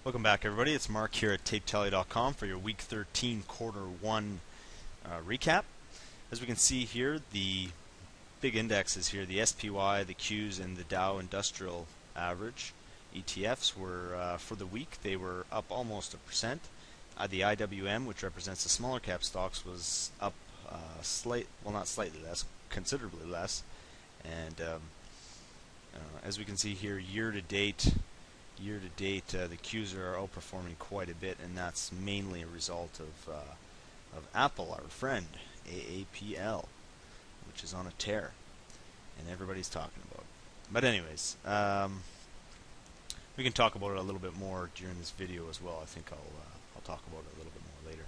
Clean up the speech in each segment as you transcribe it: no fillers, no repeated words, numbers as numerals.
Welcome back, everybody. It's Mark here at TapeTally.com for your Week 13 Quarter 1 recap. As we can see here, the big indexes here, the SPY, the Qs, and the Dow Industrial Average ETFs were, for the week, they were up almost 1%. The IWM, which represents the smaller cap stocks, was up not slightly less, considerably less. And as we can see here, year to date, the Qs are outperforming quite a bit, and that's mainly a result of Apple, our friend, AAPL, which is on a tear, and everybody's talking about it. But anyways, we can talk about it a little bit more during this video as well. I think I'll talk about it a little bit more later.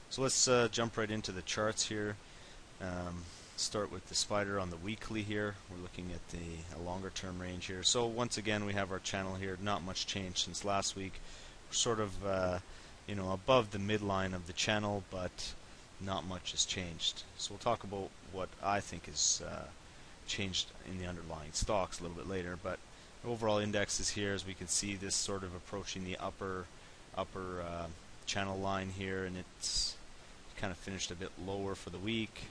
So let's jump right into the charts here. Start with the spider on the weekly here. We're looking at a longer term range here. So once again, we have our channel here. Not much change since last week. We're sort of above the midline of the channel, but not much has changed. So we'll talk about what I think is changed in the underlying stocks a little bit later. But overall indexes here, as we can see, this sort of approaching the upper channel line here, and it's kind of finished a bit lower for the week.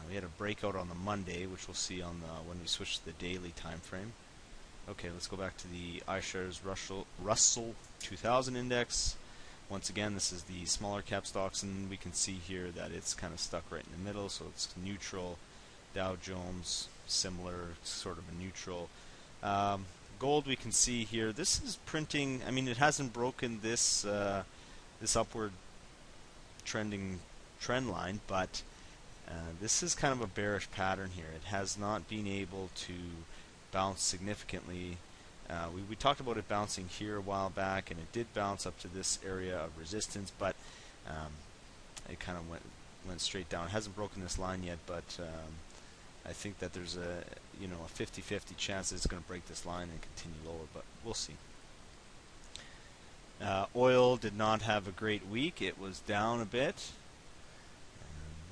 We had a breakout on the Monday, which we'll see on when we switch to the daily time frame. Okay, let's go back to the iShares Russell 2000 index. Once again, this is the smaller cap stocks, and we can see here that it's kind of stuck right in the middle, so it's neutral. Dow Jones, similar, sort of a neutral. Gold, we can see here, this is printing. I mean, it hasn't broken this upward trending trend line, but this is kind of a bearish pattern here. It has not been able to bounce significantly. We talked about it bouncing here a while back, and it did bounce up to this area of resistance, but it kind of went straight down. It hasn't broken this line yet, but I think that there's a 50-50 chance that it's going to break this line and continue lower, but we'll see. Oil did not have a great week. It was down a bit.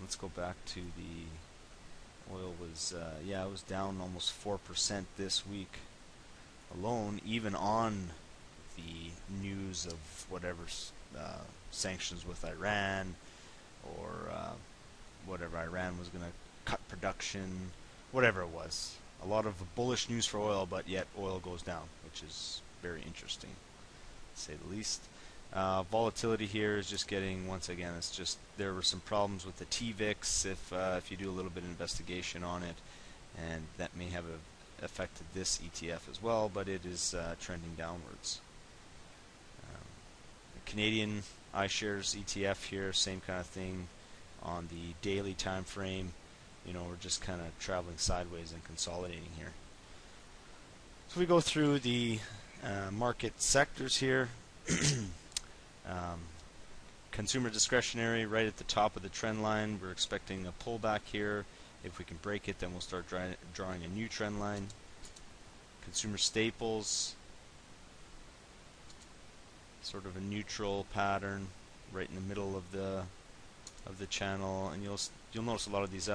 Let's go back to the oil was it was down almost 4% this week alone, even on the news of whatever sanctions with Iran, or whatever, Iran was going to cut production, whatever it was. A lot of bullish news for oil, but yet oil goes down, which is very interesting, to say the least. Volatility here is just getting, once again, it's just there were some problems with the TVIX if you do a little bit of investigation on it, and that may have affected this ETF as well, but it is trending downwards. The Canadian iShares ETF here, same kind of thing on the daily time frame. We're just kind of traveling sideways and consolidating here. So we go through the market sectors here. Consumer discretionary right at the top of the trend line. We're expecting a pullback here. If we can break it, then we'll start drawing a new trend line. Consumer staples, sort of a neutral pattern right in the middle of the channel, and you'll notice a lot of these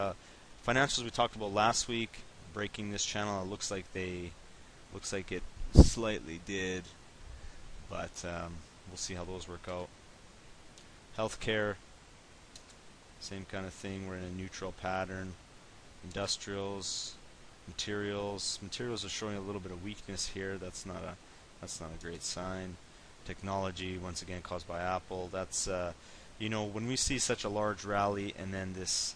financials we talked about last week breaking this channel. It looks like it slightly did, but we'll see how those work out. Healthcare, same kind of thing. We're in a neutral pattern. Industrials, materials are showing a little bit of weakness here. That's not a great sign. Technology, once again, caused by Apple. That's when we see such a large rally, and then this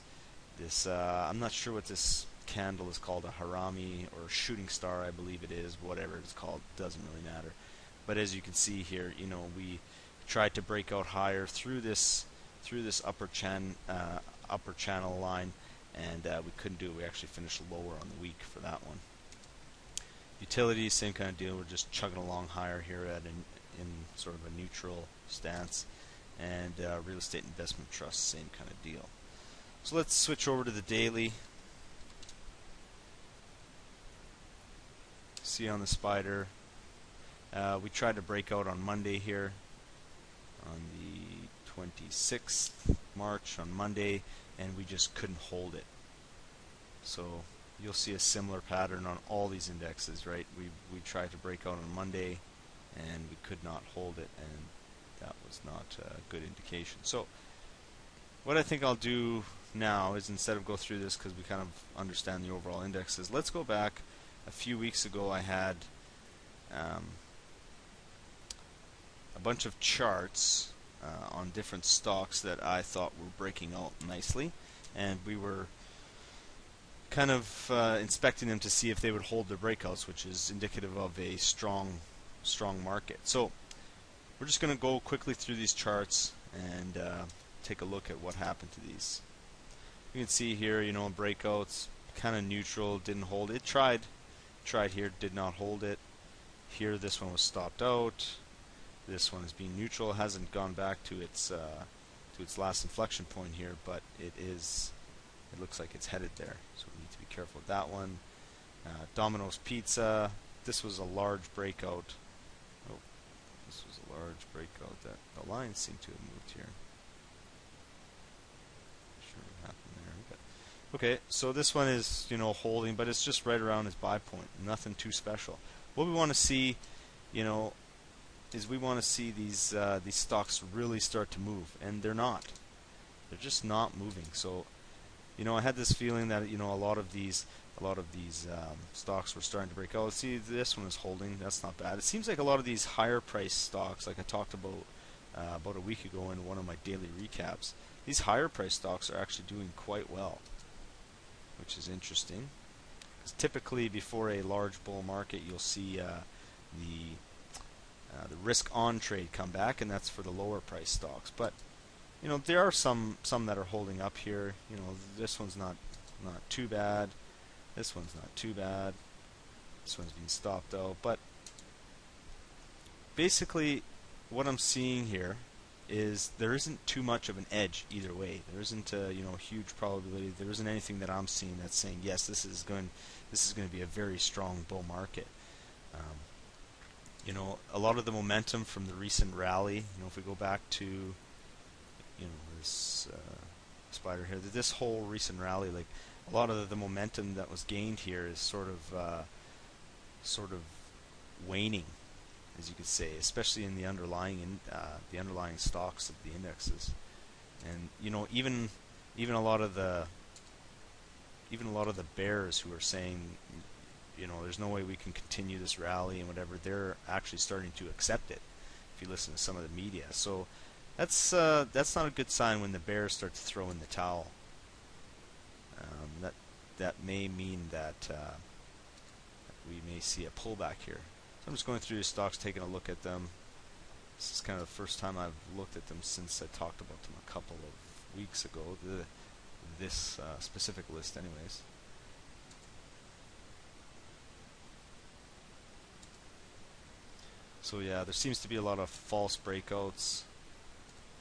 I'm not sure what this candle is called, a harami or shooting star, I believe it is. Whatever it's called, doesn't really matter. But as you can see here, we tried to break out higher through this upper channel line, and we couldn't do it. We actually finished lower on the week for that one. Utilities, same kind of deal. We're just chugging along higher here in sort of a neutral stance, and real estate investment trusts, same kind of deal. So let's switch over to the daily. See on the spider. We tried to break out on Monday here, on the 26th March on Monday, and we just couldn't hold it. So you'll see a similar pattern on all these indexes, right? We tried to break out on Monday, and we could not hold it, and that was not a good indication. So what I think I'll do now is, instead of go through this because we kind of understand the overall indexes, let's go back a few weeks ago. I had a bunch of charts on different stocks that I thought were breaking out nicely, and we were kind of inspecting them to see if they would hold their breakouts, which is indicative of a strong market. So we're just going to go quickly through these charts and take a look at what happened to these. You can see here, breakouts, kind of neutral, didn't hold. It tried here, did not hold it. Here, this one was stopped out. This one is being neutral, hasn't gone back to its last inflection point here, but it looks like it's headed there. So we need to be careful with that one. Domino's Pizza, this was a large breakout. Oh, this was a large breakout. That the lines seem to have moved here. Okay, so this one is, holding, but it's just right around its buy point. Nothing too special. What we want to see, is we want to see these stocks really start to move, and they're not. They're just not moving. So, I had this feeling that a lot of these stocks were starting to break out. See, this one is holding. That's not bad. It seems like a lot of these higher price stocks, like I talked about a week ago in one of my daily recaps, these higher price stocks are actually doing quite well, which is interesting. Because typically, before a large bull market, you'll see the risk on trade come back, and that's for the lower price stocks. But there are some that are holding up here. This one's not too bad. This one's not too bad. This one's being stopped out. But basically, what I'm seeing here is there isn't too much of an edge either way. There isn't a huge probability. There isn't anything that I'm seeing that's saying yes, this is going to be a very strong bull market. A lot of the momentum from the recent rally. If we go back to this spider here, this whole recent rally, like a lot of the momentum that was gained here is sort of waning, as you could say, especially in the underlying stocks of the indexes. And even a lot of the bears who are saying there's no way we can continue this rally and whatever, they're actually starting to accept it if you listen to some of the media. So that's not a good sign when the bears start to throw in the towel. That may mean that we may see a pullback here. So I'm just going through the stocks, taking a look at them. This is kind of the first time I've looked at them since I talked about them a couple of weeks ago. This specific list, anyways. So yeah, there seems to be a lot of false breakouts,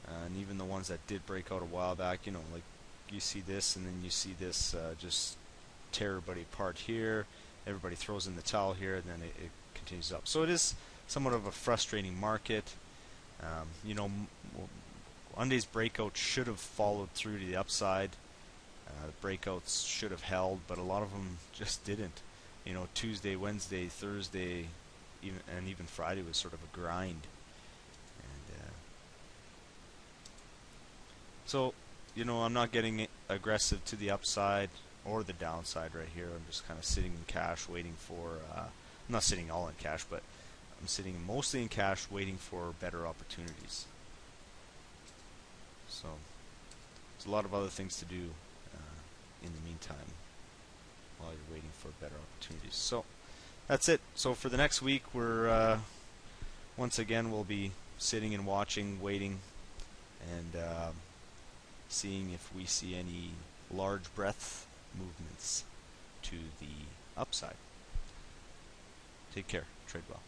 and even the ones that did break out a while back. Like you see this, and then you see this just tear everybody apart here. Everybody throws in the towel here, and then it continues up. So it is somewhat of a frustrating market. Monday's breakout should have followed through to the upside. The breakouts should have held, but a lot of them just didn't. Tuesday, Wednesday, Thursday, even Friday was sort of a grind. And so, I'm not getting aggressive to the upside or the downside right here. I'm just kind of sitting in cash, waiting for. I'm not sitting all in cash, but I'm sitting mostly in cash, waiting for better opportunities. So there's a lot of other things to do in the meantime while you're waiting for better opportunities. So that's it. So for the next week, we're once again we'll be sitting and watching, waiting, and seeing if we see any large breadth movements to the upside. Take care. Trade well.